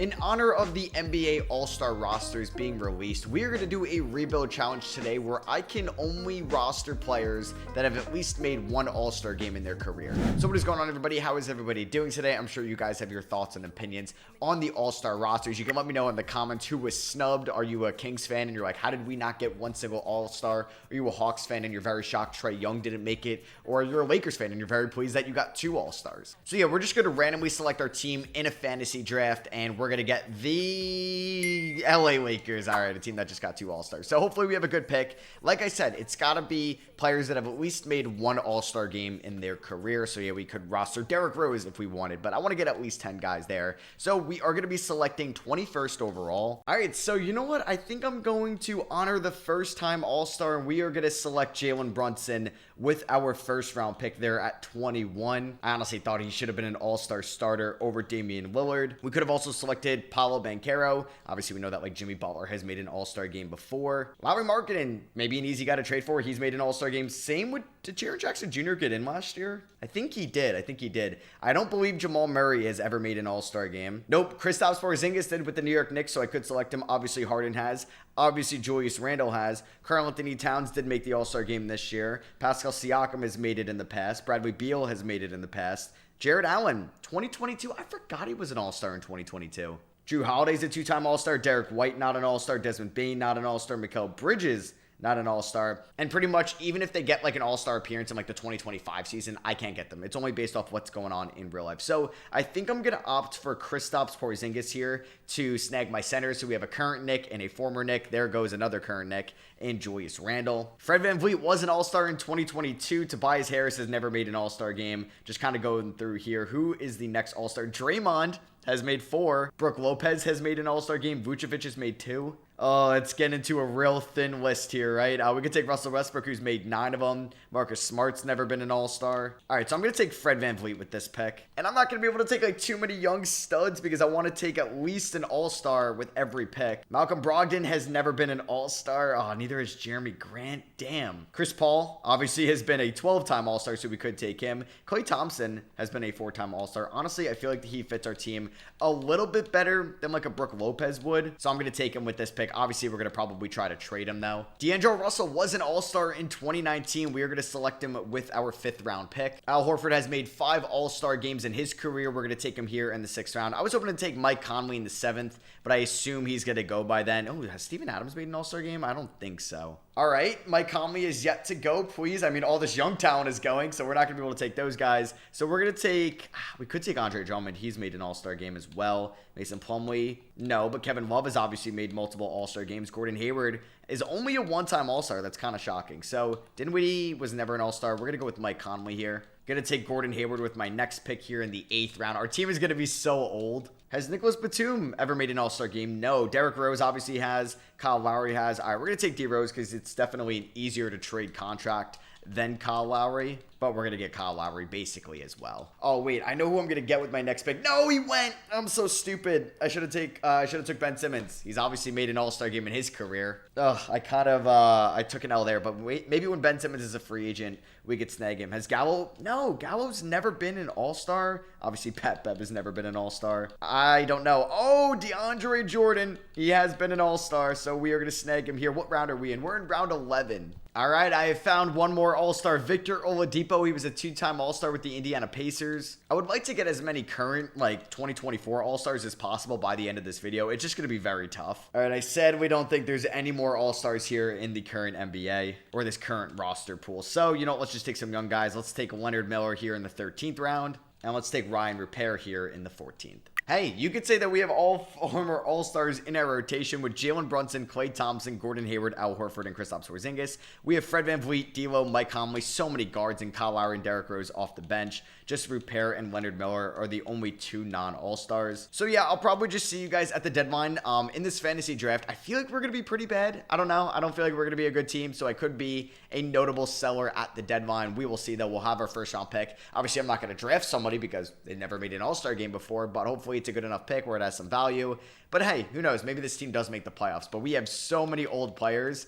In honor of the NBA All-Star rosters being released, we are going to do a rebuild challenge today where I can only roster players that have at least made one All-Star game in their career. So what is going on, everybody? How is everybody doing today? I'm sure you guys have your thoughts and opinions on the All-Star rosters. You can let me know in the comments who was snubbed. Are you a Kings fan and you're like, how did we not get one single All-Star? Are you a Hawks fan and you're very shocked Trae Young didn't make it? Or you're a Lakers fan and you're very pleased that you got two All-Stars? So yeah, we're just going to randomly select our team in a fantasy draft, and we're going to get the LA Lakers. All right, a team that just got two All-Stars. So hopefully we have a good pick. Like I said, it's got to be players that have at least made one All-Star game in their career. So yeah, we could roster Derrick Rose if we wanted, but I want to get at least 10 guys there. So we are going to be selecting 21st overall. All right, so you know what? I think I'm going to honor the first-time All-Star, and we are going to select Jalen Brunson with our first-round pick there at 21. I honestly thought he should have been an All-Star starter over Damian Lillard. We could have also selected Paolo Banchero. Obviously, we know that like Jimmy Butler has made an All-Star game before. Lauri Markkanen, maybe an easy guy to trade for. He's made an All-Star game. Same with, did Jaren Jackson Jr. get in last year? I think he did. I don't believe Jamal Murray has ever made an All-Star game. Nope, Kristaps Porzingis did with the New York Knicks, so I could select him. Obviously, Harden has. Obviously, Julius Randle has. Karl Anthony Towns did make the All-Star game this year. Pascal Siakam has made it in the past. Bradley Beal has made it in the past. Jared Allen, 2022. I forgot he was an All-Star in 2022. Drew Holiday's a two-time All-Star. Derek White, not an All-Star. Desmond Bane, not an All-Star. Mikal Bridges, not an All-Star. And pretty much, even if they get like an All-Star appearance in like the 2025 season, I can't get them. It's only based off what's going on in real life. So I think I'm going to opt for Kristaps Porzingis here to snag my center. So we have a current Knick and a former Knick. There goes another current Knick and Julius Randle. Fred VanVleet was an All-Star in 2022. Tobias Harris has never made an All-Star game. Just kind of going through here. Who is the next All-Star? Draymond has made 4. Brook Lopez has made an All-Star game. Vucevic has made 2. Oh, it's getting into a real thin list here, right? We could take Russell Westbrook, who's made 9 of them. Marcus Smart's never been an All-Star. All right, so I'm going to take Fred VanVleet with this pick. And I'm not going to be able to take like too many young studs because I want to take at least an All-Star with every pick. Malcolm Brogdon has never been an All-Star. Oh, neither has Jeremy Grant. Damn. Chris Paul obviously has been a 12-time All-Star, so we could take him. Klay Thompson has been a 4-time All-Star. Honestly, I feel like he fits our team a little bit better than like a Brook Lopez would. So I'm going to take him with this pick. Obviously, we're going to probably try to trade him, though. D'Angelo Russell was an All-Star in 2019. We are going to select him with our 5th-round pick. Al Horford has made 5 All-Star games in his career. We're going to take him here in the 6th round. I was hoping to take Mike Conley in the 7th, but I assume he's going to go by then. Oh, has Steven Adams made an All-Star game? I don't think so. All right, Mike Conley is yet to go, please. I mean, all this young talent is going, so we're not going to be able to take those guys. So we're going to take, we could take Andre Drummond. He's made an All-Star game as well. Mason Plumlee, no, but Kevin Love has obviously made multiple All-Star games. Gordon Hayward is only a one-time All-Star. That's kind of shocking. So Dinwiddie was never an All-Star. We're going to go with Mike Conley here. Going to take Gordon Hayward with my next pick here in the 8th round. Our team is going to be so old. Has Nicholas Batum ever made an All-Star game? No. Derrick Rose obviously has. Kyle Lowry has. All right, we're going to take D-Rose because it's definitely an easier to trade contract than Kyle Lowry. But we're going to get Kyle Lowry basically as well. Oh, wait. I know who I'm going to get with my next pick. No, he went. I'm so stupid. I should have took Ben Simmons. He's obviously made an All-Star game in his career. Ugh, I took an L there. But wait, maybe when Ben Simmons is a free agent, we could snag him. Has Gallo? No, Gallo's never been an All-Star. Obviously, Pat Bev has never been an All-Star. I don't know. Oh, DeAndre Jordan. He has been an All-Star, so we are going to snag him here. What round are we in? We're in round 11. All right, I have found one more All-Star. Victor Oladipo. He was a 2-time All-Star with the Indiana Pacers. I would like to get as many current, like, 2024 All-Stars as possible by the end of this video. It's just going to be very tough. All right, I said we don't think there's any more All-Stars here in the current NBA or this current roster pool. So, you know, let's just take some young guys. Let's take Leonard Miller here in the 13th round. And let's take Ryan Repair here in the 14th. Hey, you could say that we have all former All-Stars in our rotation with Jalen Brunson, Klay Thompson, Gordon Hayward, Al Horford, and Kristaps Porzingis. We have Fred VanVleet, D'Lo, Mike Conley, so many guards, and Kyle Lowry and Derrick Rose off the bench. Just Repair and Leonard Miller are the only 2 non-All-Stars. So yeah, I'll probably just see you guys at the deadline. In this fantasy draft, I feel like we're going to be pretty bad. I don't know. I don't feel like we're going to be a good team, so I could be a notable seller at the deadline. We will see, though. We'll have our first-round pick. Obviously, I'm not going to draft somebody because they never made an All-Star game before, but hopefully it's a good enough pick where it has some value. But hey, who knows? Maybe this team does make the playoffs. But we have so many old players.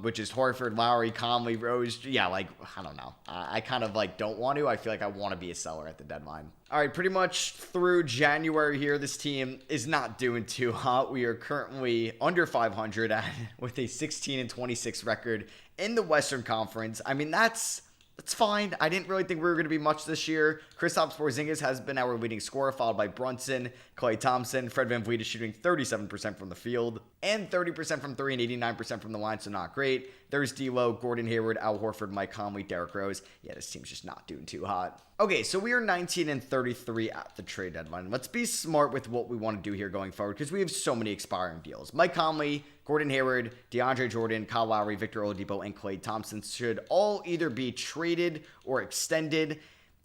which is Horford, Lowry, Conley, Rose. Yeah, like, I don't know. I kind of like don't want to. I feel like I want to be a seller at the deadline. All right, pretty much through January here, this team is not doing too hot. We are currently under 500 with a 16-26 record in the Western Conference. I mean, that's fine. I didn't really think we were going to be much this year. Kristaps Porzingis has been our leading scorer, followed by Brunson, Klay Thompson. Fred VanVleet is shooting 37% from the field and 30% from 3 and 89% from the line, so not great. There's D'Lo, Gordon Hayward, Al Horford, Mike Conley, Derrick Rose. Yeah, this team's just not doing too hot. Okay, so we are 19-33 at the trade deadline. Let's be smart with what we want to do here going forward because we have so many expiring deals. Mike Conley, Gordon Hayward, DeAndre Jordan, Kyle Lowry, Victor Oladipo, and Klay Thompson should all either be traded or extended.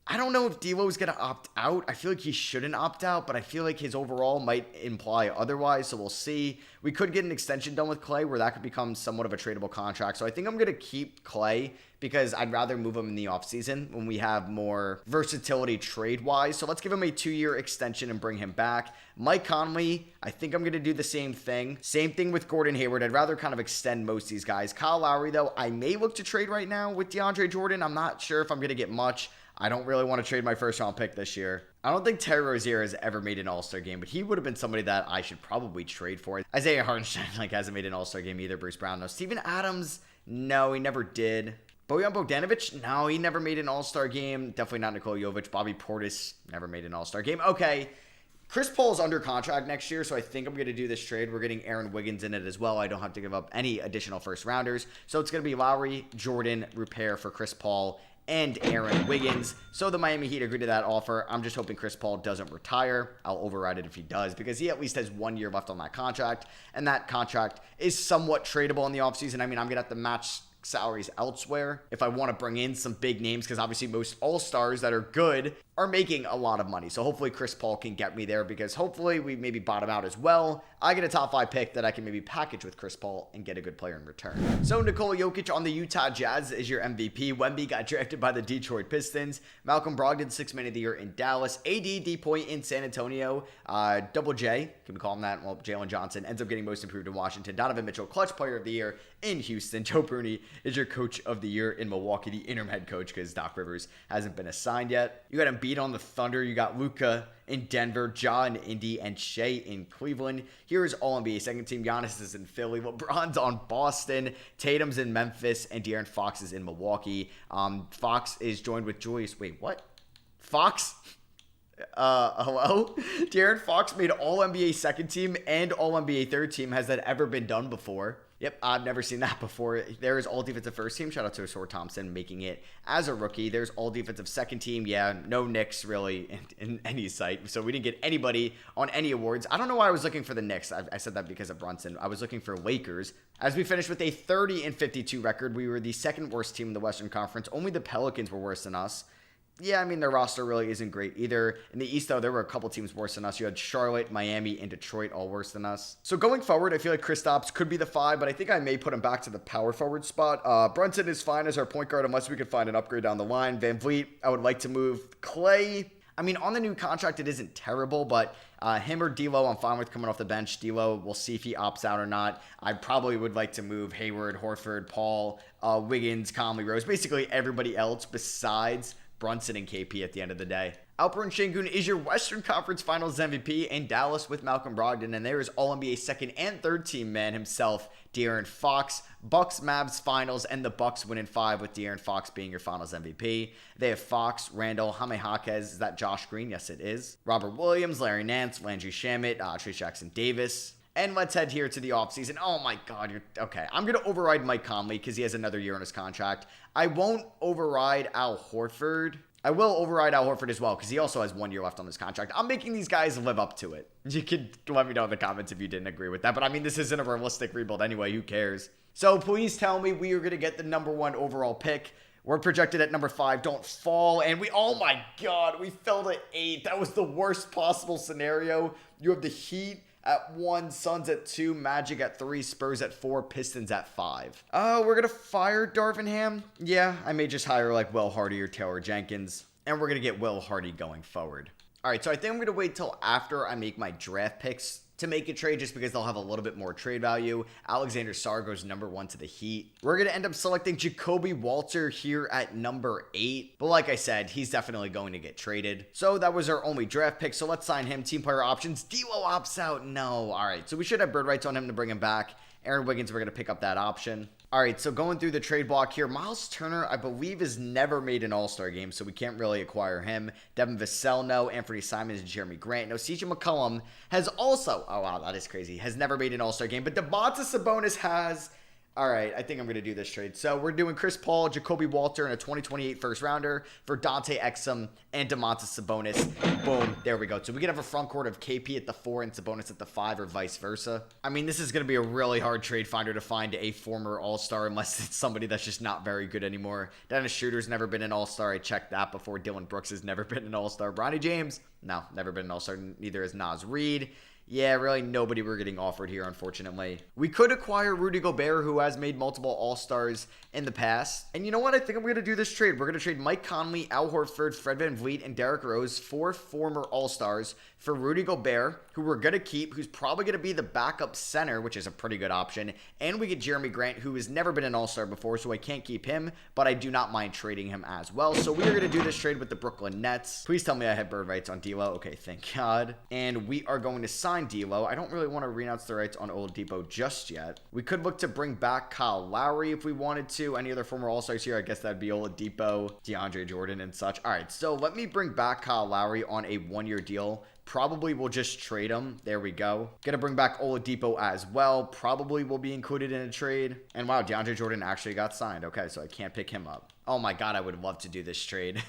I don't know if D'Lo is going to opt out. I feel like he shouldn't opt out, but I feel like his overall might imply otherwise, so we'll see. We could get an extension done with Klay where that could become somewhat of a tradable contract, so I think I'm going to keep Klay because I'd rather move him in the offseason when we have more versatility trade-wise. So let's give him a 2-year extension and bring him back. Mike Conley, I think I'm going to do the same thing. Same thing with Gordon Hayward. I'd rather kind of extend most of these guys. Kyle Lowry, though, I may look to trade right now with DeAndre Jordan. I'm not sure if I'm going to get much. I don't really want to trade my first-round pick this year. I don't think Terry Rozier has ever made an All-Star game, but he would have been somebody that I should probably trade for. Isaiah Hartenstein hasn't made an All-Star game either. Bruce Brown, no. Steven Adams, no, he never did. Bojan Bogdanovic, no, he never made an All-Star game. Definitely not Nikola Jovic. Bobby Portis, never made an All-Star game. Okay, Chris Paul's under contract next year, so I think I'm going to do this trade. We're getting Aaron Wiggins in it as well. I don't have to give up any additional first-rounders. So it's going to be Lowry, Jordan, Repair for Chris Paul, and Aaron Wiggins. So the Miami Heat agreed to that offer. I'm just hoping Chris Paul doesn't retire. I'll override it if he does because he at least has 1 year left on that contract, and that contract is somewhat tradable in the offseason. I mean, I'm going to have to match salaries elsewhere if I want to bring in some big names because obviously most all-stars that are good are making a lot of money. So hopefully Chris Paul can get me there because hopefully we maybe bottom out as well. I get a top 5 pick that I can maybe package with Chris Paul and get a good player in return. So Nikola Jokic on the Utah Jazz is your MVP. Wemby got drafted by the Detroit Pistons. Malcolm Brogdon, 6th man of the year in Dallas. AD, D-Point in San Antonio. Double J, can we call him that? Well, Jalen Johnson ends up getting most improved in Washington. Donovan Mitchell, clutch player of the year in Houston. Joe Bruni is your coach of the year in Milwaukee, the interim head coach because Doc Rivers hasn't been assigned yet. You got Embiid on the Thunder. You got Luka in Denver, Ja in Indy, and Shea in Cleveland. Here's All-NBA second team. Giannis is in Philly. LeBron's on Boston. Tatum's in Memphis, and De'Aaron Fox is in Milwaukee. Fox is joined with Julius. Wait, what? Fox? Hello? De'Aaron Fox made All-NBA second team and All-NBA third team. Has that ever been done before? Yep, I've never seen that before. There is all-defensive first team. Shout out to Asor Thompson making it as a rookie. There's all-defensive second team. Yeah, no Knicks really in any sight. So we didn't get anybody on any awards. I don't know why I was looking for the Knicks. I said that because of Brunson. I was looking for Lakers. As we finished with a 30-52 record, we were the second worst team in the Western Conference. Only the Pelicans were worse than us. Yeah, I mean, their roster really isn't great either. In the East, though, there were a couple teams worse than us. You had Charlotte, Miami, and Detroit all worse than us. So going forward, I feel like Kristaps could be the 5, but I think I may put him back to the power forward spot. Brunson is fine as our point guard unless we can find an upgrade down the line. VanVleet, I would like to move. Klay, I mean, on the new contract, it isn't terrible, but him or D'Lo, I'm fine with coming off the bench. D'Lo, we'll see if he opts out or not. I probably would like to move Hayward, Horford, Paul, Wiggins, Conley, Rose, basically everybody else besides Brunson and KP at the end of the day. Alperen Şengün is your Western Conference Finals MVP in Dallas with Malcolm Brogdon, and there is All-NBA second and third team man himself, De'Aaron Fox. Bucks Mavs Finals, and the Bucks win in 5 with De'Aaron Fox being your Finals MVP. They have Fox, Randall, Jaime Jaquez. Is that Josh Green? Yes, it is. Robert Williams, Larry Nance, Landry Shamet, Trace Jackson Davis. And let's head here to the offseason. Oh my God, okay. I'm going to override Mike Conley because he has another year on his contract. I won't override Al Horford. I will override Al Horford as well because he also has 1 year left on his contract. I'm making these guys live up to it. You can let me know in the comments if you didn't agree with that. But I mean, this isn't a realistic rebuild anyway. Who cares? So please tell me we are going to get the number 1 overall pick. We're projected at number 5. Don't fall. And oh my God, we fell to 8. That was the worst possible scenario. You have the Heat at 1, Suns at 2, Magic at 3, Spurs at 4, Pistons at 5. Oh, we're going to fire Darvin Ham? Yeah, I may just hire like Will Hardy or Taylor Jenkins. And we're going to get Will Hardy going forward. All right, so I think I'm going to wait till after I make my draft picks to make a trade just because they'll have a little bit more trade value. Alexander Sarr goes number 1 to the Heat. We're going to end up selecting Jacoby Walter here at number 8. But like I said, he's definitely going to get traded. So that was our only draft pick. So let's sign him. Team player options. D'Lo opts out. No. All right. So we should have bird rights on him to bring him back. Aaron Wiggins, we're going to pick up that option. All right, so going through the trade block here, Miles Turner, I believe, has never made an All-Star game, so we can't really acquire him. Devin Vassell, no. Anthony Simons and Jeremy Grant. No, CJ McCollum has also, oh wow, that is crazy, has never made an All-Star game, but Domantas Sabonis has. All right, I think I'm going to do this trade. So we're doing Chris Paul, Jacoby Walter, and a 2028 first rounder for Dante Exum and Domantas Sabonis. Boom, there we go. So we can have a front court of KP at the 4 and Sabonis at the 5 or vice versa. I mean, this is going to be a really hard trade finder to find a former All-Star unless it's somebody that's just not very good anymore. Dennis Schroeder's never been an All-Star. I checked that before. Dylan Brooks has never been an All-Star. Bronny James, no, never been an All-Star. Neither has Naz Reid. Yeah, really nobody we're getting offered here, unfortunately. We could acquire Rudy Gobert, who has made multiple All-Stars in the past. And you know what? I think I'm going to do this trade. We're going to trade Mike Conley, Al Horford, Fred VanVleet, and Derrick Rose, 4 former All-Stars, for Rudy Gobert, who we're going to keep, who's probably going to be the backup center, which is a pretty good option. And we get Jeremy Grant, who has never been an All-Star before, so I can't keep him, but I do not mind trading him as well. So we are going to do this trade with the Brooklyn Nets. Please tell me I had bird rights on D'Lo. Okay, thank God. And we are going to sign D'Lo. I don't really want to renounce the rights on Oladipo just yet. We could look to bring back Kyle Lowry if we wanted to. Any other former All-Stars here? I guess that'd be Oladipo, DeAndre Jordan, and such. All right, so let me bring back Kyle Lowry on a 1-year deal. Probably we'll just trade him. There we go. Gonna bring back Oladipo as well. Probably will be included in a trade. And wow, DeAndre Jordan actually got signed. Okay, so I can't pick him up. Oh my God, I would love to do this trade.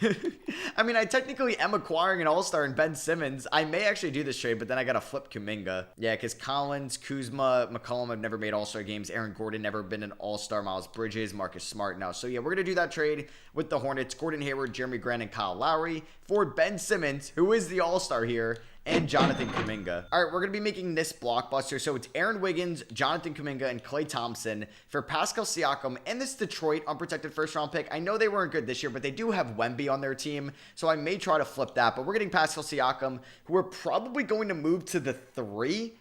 I mean, I technically am acquiring an All-Star in Ben Simmons. I may actually do this trade, but then I gotta flip Kuminga. Yeah, because Collins, Kuzma, McCollum have never made All-Star games. Aaron Gordon never been an All-Star. Miles Bridges, Marcus Smart now. So yeah, we're gonna do that trade with the Hornets. Gordon Hayward, Jeremy Grant, and Kyle Lowry for Ben Simmons, who is the All-Star here, and Jonathan Kuminga. All right, we're going to be making this blockbuster. So it's Aaron Wiggins, Jonathan Kuminga, and Klay Thompson for Pascal Siakam and this Detroit unprotected first-round pick. I know they weren't good this year, but they do have Wemby on their team, so I may try to flip that. But we're getting Pascal Siakam, who we're probably going to move to the 3,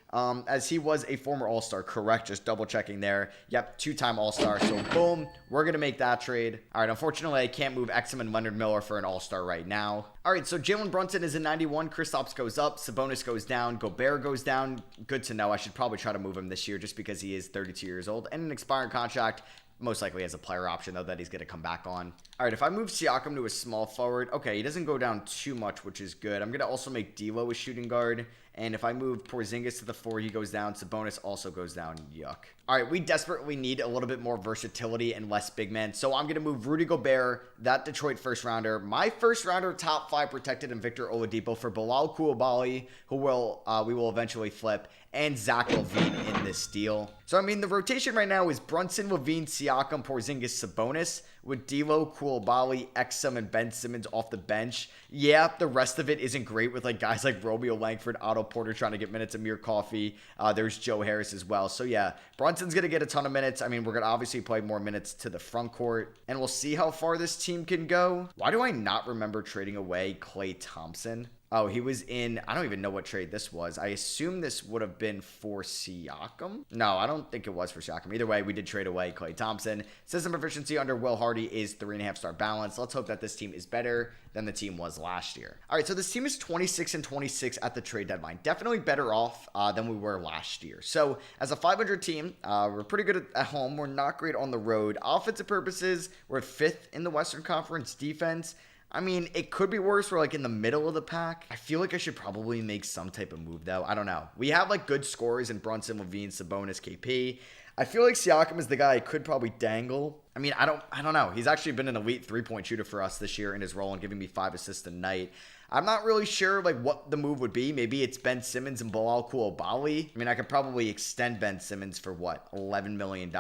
as he was a former All-Star. Correct, just double-checking there. Yep, 2-time All-Star. So boom, we're going to make that trade. All right, unfortunately, I can't move Exum and Leonard Miller for an All-Star right now. All right, so Jalen Brunson is in 91. Kristaps goes up. Sabonis goes down. Gobert goes down. Good to know. I should probably try to move him this year just because he is 32 years old and an expiring contract. Most likely has a player option, though, that he's going to come back on. All right, if I move Siakam to a small forward, okay, he doesn't go down too much, which is good. I'm going to also make D'Lo a shooting guard. And if I move Porzingis to the 4, he goes down. Sabonis also goes down. Yuck. All right, we desperately need a little bit more versatility and less big men. So I'm going to move Rudy Gobert, that Detroit first rounder, my first rounder, top 5 protected, and Victor Oladipo for Bilal Coulibaly, who we will eventually flip, and Zach LaVine in this deal. So, I mean, the rotation right now is Brunson, LaVine, Siakam, Porzingis, Sabonis, with D'Lo, Coulibaly, Exum, and Ben Simmons off the bench. Yeah, the rest of it isn't great with like guys like Romeo Langford, Otto Porter trying to get minutes, Amir Coffey. There's Joe Harris as well. So yeah, Brunson's going to get a ton of minutes. I mean, we're going to obviously play more minutes to the front court, and we'll see how far this team can go. Why do I not remember trading away Klay Thompson? Oh, he was in, I don't even know what trade this was. I assume this would have been for Siakam. No, I don't think it was for Siakam. Either way, we did trade away Klay Thompson. System proficiency under Will Hardy is 3.5-star balance. Let's hope that this team is better than the team was last year. All right, so this team is 26-26 at the trade deadline. Definitely better off than we were last year. So as a 500 team, we're pretty good at home. We're not great on the road. Offensive purposes, we're 5th in the Western Conference. Defense, I mean, it could be worse. We're like in the middle of the pack. I feel like I should probably make some type of move, though. I don't know. We have like good scorers in Brunson, LaVine, Sabonis, KP. I feel like Siakam is the guy I could probably dangle. I mean, I don't know. He's actually been an elite 3-point shooter for us this year in his role and giving me 5 assists a night. I'm not really sure like what the move would be. Maybe it's Ben Simmons and Bilal Coulibaly. I mean, I could probably extend Ben Simmons for what, $11 million.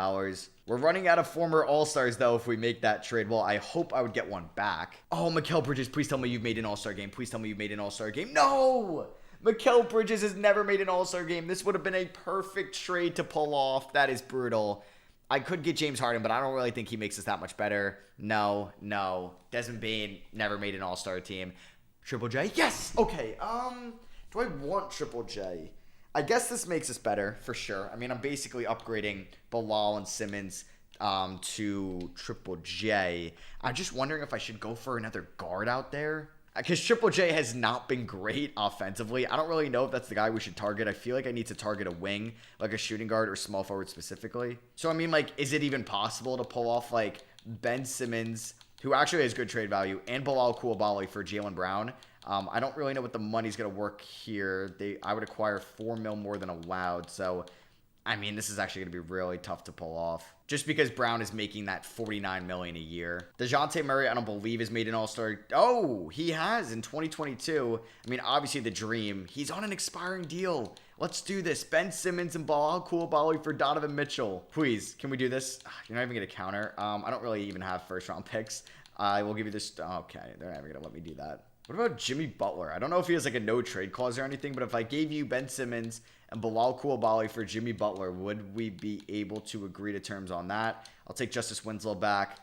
We're running out of former All-Stars, though, if we make that trade. Well, I hope I would get one back. Oh, Mikal Bridges, please tell me you've made an All-Star game. Please tell me you've made an All-Star game. No! Mikal Bridges has never made an All-Star game. This would have been a perfect trade to pull off. That is brutal. I could get James Harden, but I don't really think he makes us that much better. No. Desmond Bane never made an All-Star team. Triple J? Yes! Okay, do I want Triple J? I guess this makes us better for sure. I mean, I'm basically upgrading Bilal and Simmons to Triple J. I'm just wondering if I should go for another guard out there. Because Triple J has not been great offensively. I don't really know if that's the guy we should target. I feel like I need to target a wing, like a shooting guard or small forward specifically. So, I mean, like, is it even possible to pull off, like, Ben Simmons, who actually has good trade value, and Bilal Coulibaly for Jaylen Brown? I don't really know what the money's going to work here. I would acquire $4 million more than allowed. So, I mean, this is actually going to be really tough to pull off. Just because Brown is making that $49 million a year. DeJounte Murray, I don't believe, has made an All-Star. Oh, he has in 2022. I mean, obviously the dream. He's on an expiring deal. Let's do this. Ben Simmons and Bilal Coulibaly for Donovan Mitchell. Please, can we do this? You're not even going to counter. I don't really even have first-round picks. I will give you this. Okay, they're never going to let me do that. What about Jimmy Butler? I don't know if he has like a no-trade clause or anything, but if I gave you Ben Simmons and Bilal Coulibaly for Jimmy Butler, would we be able to agree to terms on that? I'll take Justice Winslow back.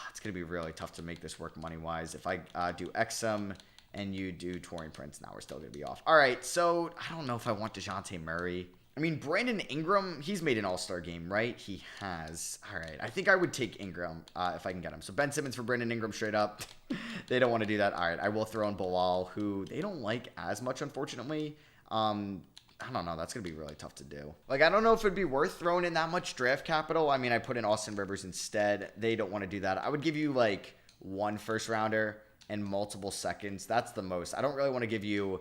It's going to be really tough to make this work money-wise. If I do Exum and you do Taurean Prince, now we're still going to be off. All right, so I don't know if I want DeJounte Murray. I mean, Brandon Ingram, he's made an All-Star game, right? He has. All right, I think I would take Ingram if I can get him. So Ben Simmons for Brandon Ingram straight up. They don't want to do that. All right, I will throw in Bilal, who they don't like as much, unfortunately. I don't know. That's going to be really tough to do. Like, I don't know if it'd be worth throwing in that much draft capital. I mean, I put in Austin Rivers instead. They don't want to do that. I would give you, like, 1 first-rounder and multiple seconds. That's the most. I don't really want to give you...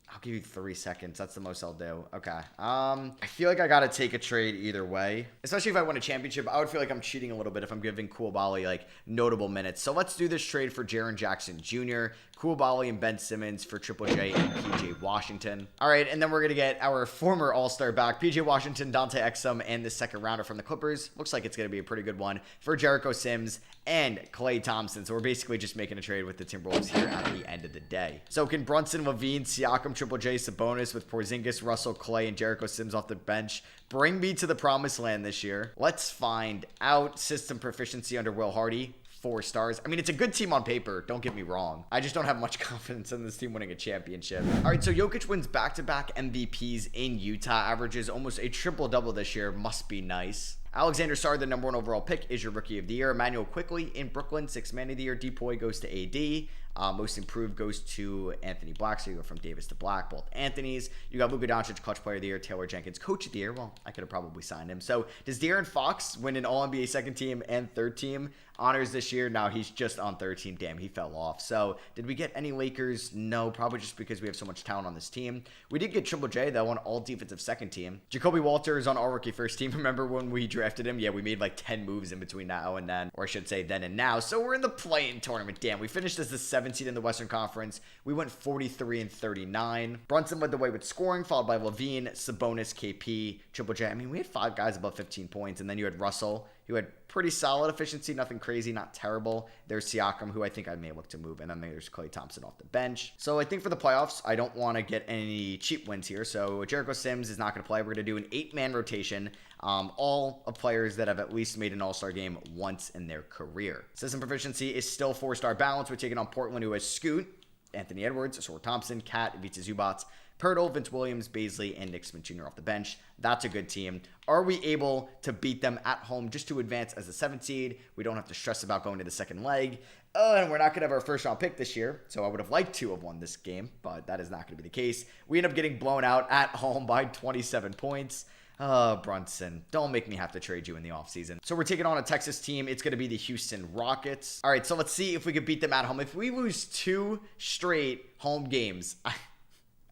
I'll give you 3 seconds. That's the most I'll do. Okay. I feel like I got to take a trade either way. Especially if I win a championship, I would feel like I'm cheating a little bit if I'm giving Coulibaly, like, notable minutes. So let's do this trade for Jaren Jackson Jr., Coulibaly and Ben Simmons for Triple J and PJ Washington. All right, and then we're going to get our former All-Star back, PJ Washington, Dante Exum, and the second rounder from the Clippers. Looks like it's going to be a pretty good one for Jericho Sims and Klay Thompson. So we're basically just making a trade with the Timberwolves here at the end of the day. So can Brunson, Levine, Siakam, Triple J, Sabonis with Porzingis, Russell, Klay, and Jericho Sims off the bench bring me to the promised land this year? Let's find out. System proficiency under Will Hardy. 4 stars. I mean, it's a good team on paper. Don't get me wrong. I just don't have much confidence in this team winning a championship. All right, so Jokic wins back-to-back MVPs in Utah. Averages almost a triple-double this year. Must be nice. Alexander Sarr, the #1 overall pick, is your Rookie of the Year. Emmanuel Quickley in Brooklyn, 6th Man of the Year. Depoy goes to AD. Most Improved goes to Anthony Black, so you go from Davis to Black, both Anthonys. You got Luka Doncic, Clutch Player of the Year. Taylor Jenkins, Coach of the Year. Well, I could have probably signed him. So does De'Aaron Fox win an All-NBA second team and third team honors this year? No, he's just on third team. Damn, he fell off. So did we get any Lakers? No, probably just because we have so much talent on this team. We did get Triple J, though, on all-defensive second team. Jacoby Walter is on all-rookie first team. Remember when we drafted him? Yeah, we made like 10 moves in between now and then, or I should say then and now. So we're in the play-in tournament. Damn, we finished as the 7th seed in the Western Conference. We went 43-39. Brunson led the way with scoring, followed by Levine, Sabonis, KP, Triple J. I mean, we had 5 guys above 15 points, and then you had Russell, who had pretty solid efficiency, nothing crazy, not terrible. There's Siakam, who I think I may look to move, and then there's Klay Thompson off the bench. So I think for the playoffs, I don't want to get any cheap wins here. So Jericho Sims is not going to play. We're going to do an 8-man rotation. All of players that have at least made an All-Star game once in their career. System proficiency is still 4-star balance. We're taking on Portland, who has Scoot, Anthony Edwards, Asor Thompson, Kat, Ivica Zubac, Pirtle, Vince Williams, Baisley, and Nick Smith Jr. off the bench. That's a good team. Are we able to beat them at home just to advance as the 7th seed? We don't have to stress about going to the second leg. And we're not going to have our first-round pick this year, so I would have liked to have won this game, but that is not going to be the case. We end up getting blown out at home by 27 points. Oh, Brunson, don't make me have to trade you in the offseason. So we're taking on a Texas team. It's going to be the Houston Rockets. All right, so let's see if we can beat them at home. If we lose 2 straight home games,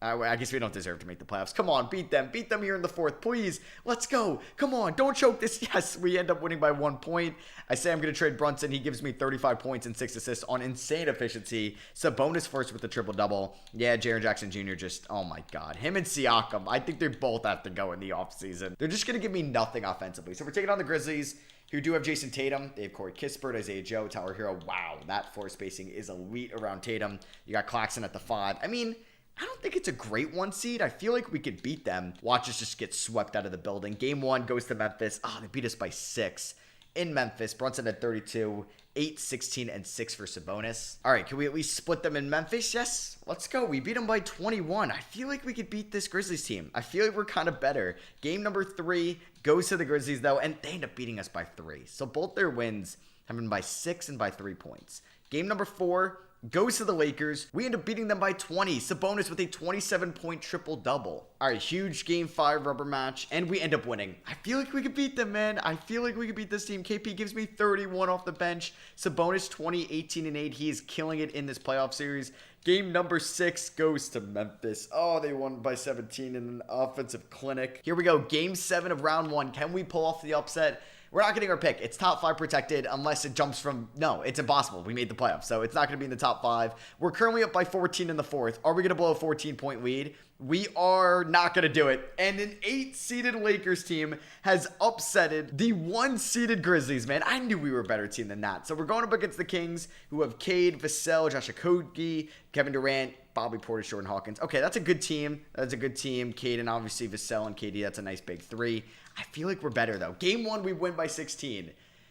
I guess we don't deserve to make the playoffs. Come on, beat them. Beat them here in the 4th, please. Let's go. Come on, don't choke this. Yes, we end up winning by 1 point. I say I'm going to trade Brunson. He gives me 35 points and 6 assists on insane efficiency. Sabonis first with the triple-double. Yeah, Jaren Jackson Jr. just, oh my God. Him and Siakam, I think they both have to go in the offseason. They're just going to give me nothing offensively. So we're taking on the Grizzlies, who do have Jason Tatum. They have Corey Kispert, Isaiah Joe, Tyler Hero. Wow, that floor spacing is elite around Tatum. You got Claxton at the 5. I mean, I don't think it's a great 1 seed. I feel like we could beat them. Watch us just get swept out of the building. Game 1 goes to Memphis. They beat us by 6 in Memphis. Brunson had 32. 8, 16, and 6 for Sabonis. All right, can we at least split them in Memphis? Yes, let's go. We beat them by 21. I feel like we could beat this Grizzlies team. I feel like we're kind of better. Game number 3 goes to the Grizzlies, though, and they end up beating us by 3. So both their wins have been by 6 and by 3 points. Game number 4 goes to the Lakers. We end up beating them by 20. Sabonis with a 27-point triple-double. All right, huge Game 5 rubber match, and we end up winning. I feel like we could beat them, man. I feel like we could beat this team. KP gives me 31 off the bench. Sabonis 20, 18, and 8. He is killing it in this playoff series. Game number 6 goes to Memphis. Oh, they won by 17 in an offensive clinic. Here we go. Game 7 of round 1. Can we pull off the upset? We're not getting our pick. It's top 5 protected unless it jumps from... No, it's impossible. We made the playoffs, so it's not going to be in the top 5. We're currently up by 14 in the 4th. Are we going to blow a 14-point lead? We are not going to do it. And an 8-seeded Lakers team has upsetted the 1-seeded Grizzlies, man. I knew we were a better team than that. So we're going up against the Kings, who have Cade, Vassell, Josh Okogie, Kevin Durant, Bobby Portis, Jordan Hawkins. Okay, that's a good team. That's a good team. Cade and obviously Vassell and KD. That's a nice big 3. I feel like we're better, though. Game 1, we win by 16.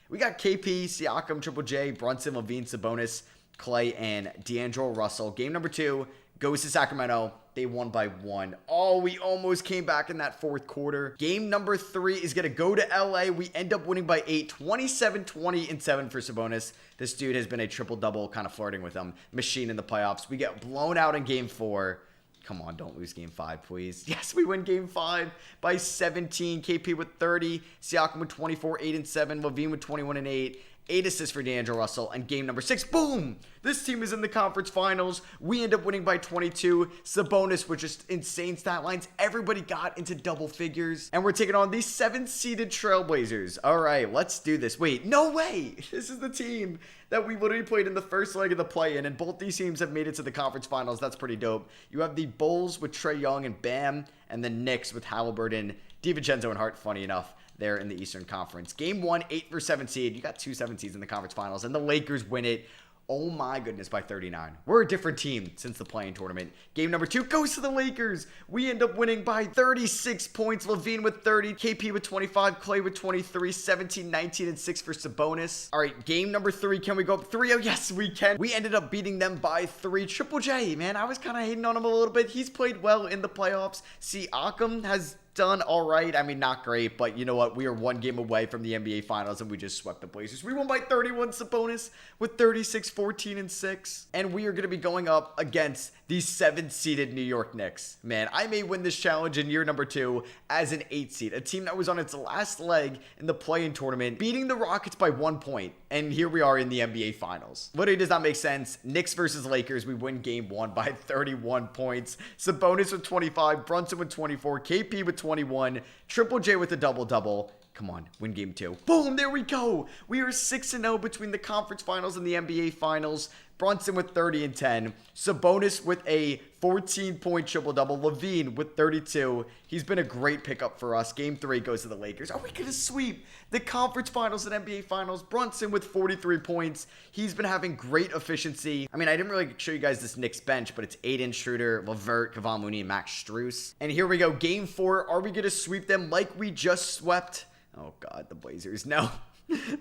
We got KP, Siakam, Triple J, Brunson, Levine, Sabonis, Clay, and D'Angelo Russell. Game number 2 goes to Sacramento. They won by 1. Oh, we almost came back in that 4th quarter. Game number 3 is going to go to LA. We end up winning by 8, 27, 20, and 7 for Sabonis. This dude has been a triple-double, kind of flirting with him. Machine in the playoffs. We get blown out in Game 4. Come on, don't lose Game 5, please. Yes, we win Game 5 by 17. KP with 30. Siakam with 24, 8, and 7. Levine with 21 and 8. 8 assists for D'Angelo Russell. And game number 6, boom! This team is in the conference finals. We end up winning by 22. Sabonis with just insane stat lines. Everybody got into double figures. And we're taking on these 7-seeded Trailblazers. All right, let's do this. Wait, no way! This is the team that we literally played in the first leg of the play-in, and both these teams have made it to the conference finals. That's pretty dope. You have the Bulls with Trae Young and Bam, and the Knicks with Halliburton, DiVincenzo, and Hart, funny enough. There in the Eastern Conference. Game 1, 8 for 7 seed. You got 2 7 seeds in the conference finals, and the Lakers win it. Oh my goodness, by 39. We're a different team since the play-in tournament. Game number 2 goes to the Lakers. We end up winning by 36 points. Levine with 30, KP with 25, Clay with 23, 17, 19, and 6 for Sabonis. All right, game number 3. Can we go up 3-0? Yes, we can. We ended up beating them by 3. Triple J, man, I was kind of hating on him a little bit. He's played well in the playoffs. Siakam has done all right. I mean, not great, but you know what? We are 1 game away from the NBA Finals, and we just swept the Blazers. We won by 31. Sabonis with 36, 14, and 6. And we are going to be going up against the 7-seeded New York Knicks. Man, I may win this challenge in year number 2 as an 8 seed, a team that was on its last leg in the play-in tournament, beating the Rockets by 1 point. And here we are in the NBA Finals. Literally does not make sense. Knicks versus Lakers. We win game 1 by 31 points. Sabonis with 25, Brunson with 24, KP with 21, Triple J with a double-double. Come on, win game 2. Boom, there we go. We are 6-0 between the conference finals and the NBA Finals. Brunson with 30 and 10. Sabonis with a 14-point triple-double. Levine with 32. He's been a great pickup for us. Game 3 goes to the Lakers. Are we going to sweep the conference finals and NBA Finals? Brunson with 43 points. He's been having great efficiency. I mean, I didn't really show you guys this Knicks bench, but it's Aiden Schroeder, LeVert, Kevon Looney, and Max Strus. And here we go. Game 4. Are we going to sweep them like we just swept? Oh, God, the Blazers. No.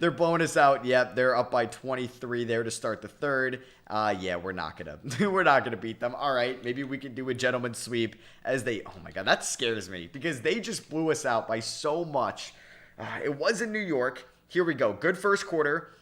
They're blowing us out. Yep, they're up by 23 there to start the 3rd. Yeah, we're not gonna beat them. All right, maybe we can do a gentleman's sweep as they. Oh my God, that scares me because they just blew us out by so much. It was in New York. Here we go. Good first quarter.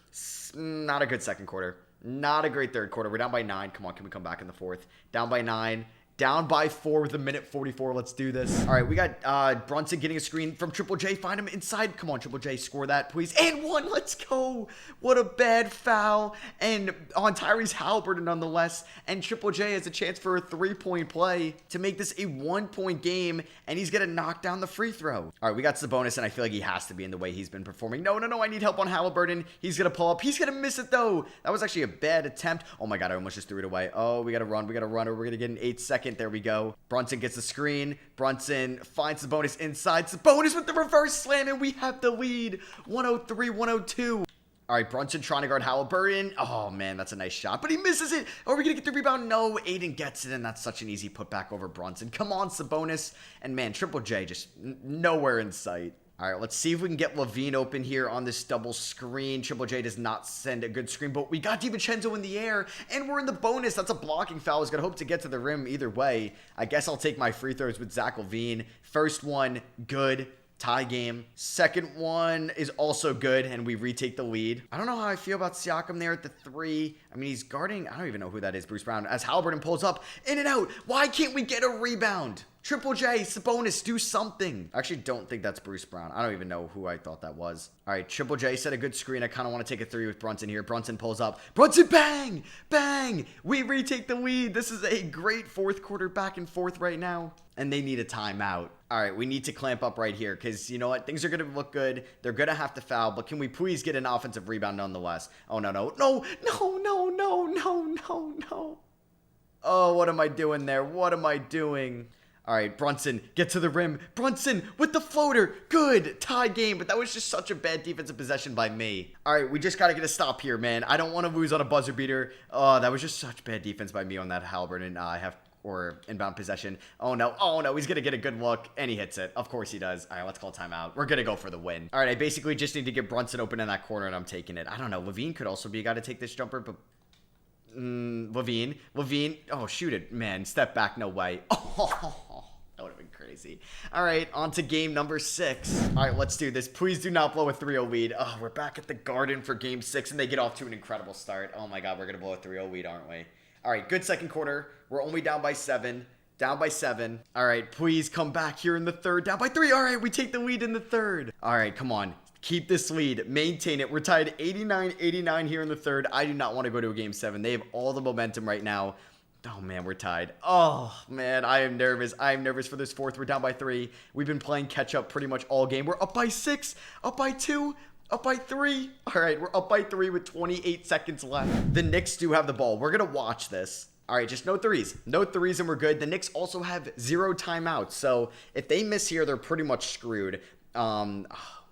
Not a good second quarter. Not a great third quarter. We're down by 9. Come on, can we come back in the 4th? Down by 9. Down by 4 with a minute 44. Let's do this. All right, we got Brunson getting a screen from Triple J. Find him inside. Come on, Triple J, score that, please. And 1. Let's go. What a bad foul. And on Tyrese Halliburton, nonetheless. And Triple J has a chance for a 3-point play to make this a 1-point game. And he's going to knock down the free throw. All right, we got Sabonis, and I feel like he has to be in the way he's been performing. No. I need help on Halliburton. He's going to pull up. He's going to miss it, though. That was actually a bad attempt. Oh, my God, I almost just threw it away. Oh, we got to run. Or we're going to get an 8-second. There we go. Brunson gets the screen. Brunson finds Sabonis inside. Sabonis with the reverse slam, and we have the lead. 103-102. All right, Brunson trying to guard Halliburton. Oh, man, that's a nice shot, but he misses it. Are we going to get the rebound? No, Aiden gets it, and that's such an easy putback over Brunson. Come on, Sabonis. And, man, Triple J just nowhere in sight. All right, let's see if we can get Levine open here on this double screen. Triple J does not send a good screen, but we got DiVincenzo in the air, and we're in the bonus. That's a blocking foul. I was going to hope to get to the rim either way. I guess I'll take my free throws with Zach Levine. First one, good. Tie game. Second one is also good, and we retake the lead. I don't know how I feel about Siakam there at the 3. I mean, he's guarding. I don't even know who that is, Bruce Brown. As Halliburton pulls up, in and out. Why can't we get a rebound? Triple J, Sabonis, do something. I actually don't think that's Bruce Brown. I don't even know who I thought that was. All right, Triple J set a good screen. I kind of want to take a 3 with Brunson here. Brunson pulls up. Brunson, bang! Bang! We retake the lead. This is a great fourth quarter back and forth right now. And they need a timeout. All right, we need to clamp up right here because, you know what? Things are going to look good. They're going to have to foul, but can we please get an offensive rebound nonetheless? Oh, no, no. No, no, no, no, no, no, no. Oh, what am I doing there? What am I doing? All right, Brunson, get to the rim. Brunson with the floater. Good. Tie game, but that was just such a bad defensive possession by me. All right, we just got to get a stop here, man. I don't want to lose on a buzzer beater. Oh, that was just such bad defense by me on that Halliburton. Or inbound possession. Oh no, he's gonna get a good look, and he hits it. Of course he does. All right, let's call timeout. We're gonna go for the win. All right, I basically just need to get Brunson open in that corner, and I'm taking it. I don't know, Levine could also be a guy to take this jumper, but Levine, oh, shoot it, man, step back, no way. Oh, that would have been crazy. All right, on to game number 6. All right, let's do this. Please do not blow a 3-0 lead. Oh, we're back at the Garden for game 6, and they get off to an incredible start. Oh my God, we're gonna blow a 3-0 lead, aren't we? All right, good second quarter. We're only down by 7. Down by 7. All right, please come back here in the third. Down by 3. All right, we take the lead in the third. All right, come on. Keep this lead. Maintain it. We're tied 89-89 here in the third. I do not want to go to a game 7. They have all the momentum right now. Oh, man, we're tied. Oh, man, I am nervous. I am nervous for this fourth. We're down by 3. We've been playing catch-up pretty much all game. We're up by 6. Up by 2. Up by 3. All right, we're up by 3 with 28 seconds left. The Knicks do have the ball. We're going to watch this. All right, just no threes. No threes and we're good. The Knicks also have 0 timeouts. So if they miss here, they're pretty much screwed. Oh,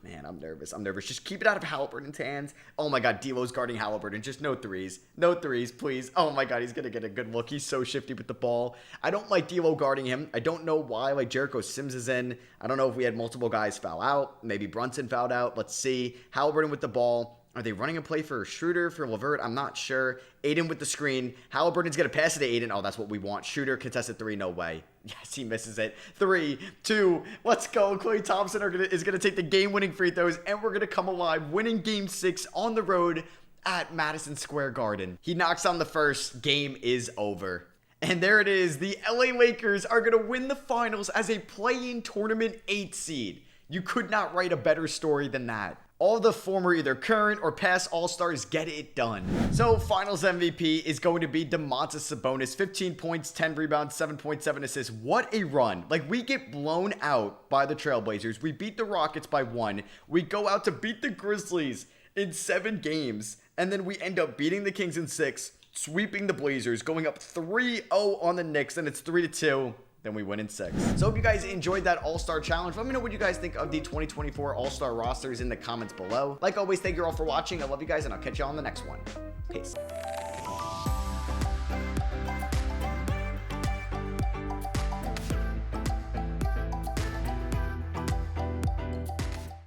man, I'm nervous. Just keep it out of Halliburton's hands. Oh, my God, D'Lo's guarding Halliburton. Just no threes. No threes, please. Oh, my God, he's going to get a good look. He's so shifty with the ball. I don't like D'Lo guarding him. I don't know why. Like, Jericho Sims is in. I don't know if we had multiple guys foul out. Maybe Brunson fouled out. Let's see. Halliburton with the ball. Are they running a play for Schroeder, for LeVert? I'm not sure. Aiden with the screen. Halliburton's going to pass it to Aiden. Oh, that's what we want. Shooter, contested 3, no way. Yes, he misses it. 3, 2, let's go. Klay Thompson is going to take the game-winning free throws, and we're going to come alive, winning Game 6 on the road at Madison Square Garden. He knocks on the first. Game is over. And there it is. The LA Lakers are going to win the finals as a play-in tournament 8 seed. You could not write a better story than that. All the former either current or past All-Stars get it done. So Finals MVP is going to be Domantas Sabonis. 15 points, 10 rebounds, 7.7 assists. What a run. Like, we get blown out by the Trailblazers. We beat the Rockets by 1. We go out to beat the Grizzlies in 7 games. And then we end up beating the Kings in 6, sweeping the Blazers, going up 3-0 on the Knicks, and it's 3-2. Then we win in 6. So hope you guys enjoyed that All-Star Challenge. Let me know what you guys think of the 2024 All-Star rosters in the comments below. Like always, thank you all for watching. I love you guys, and I'll catch you on the next one. Peace.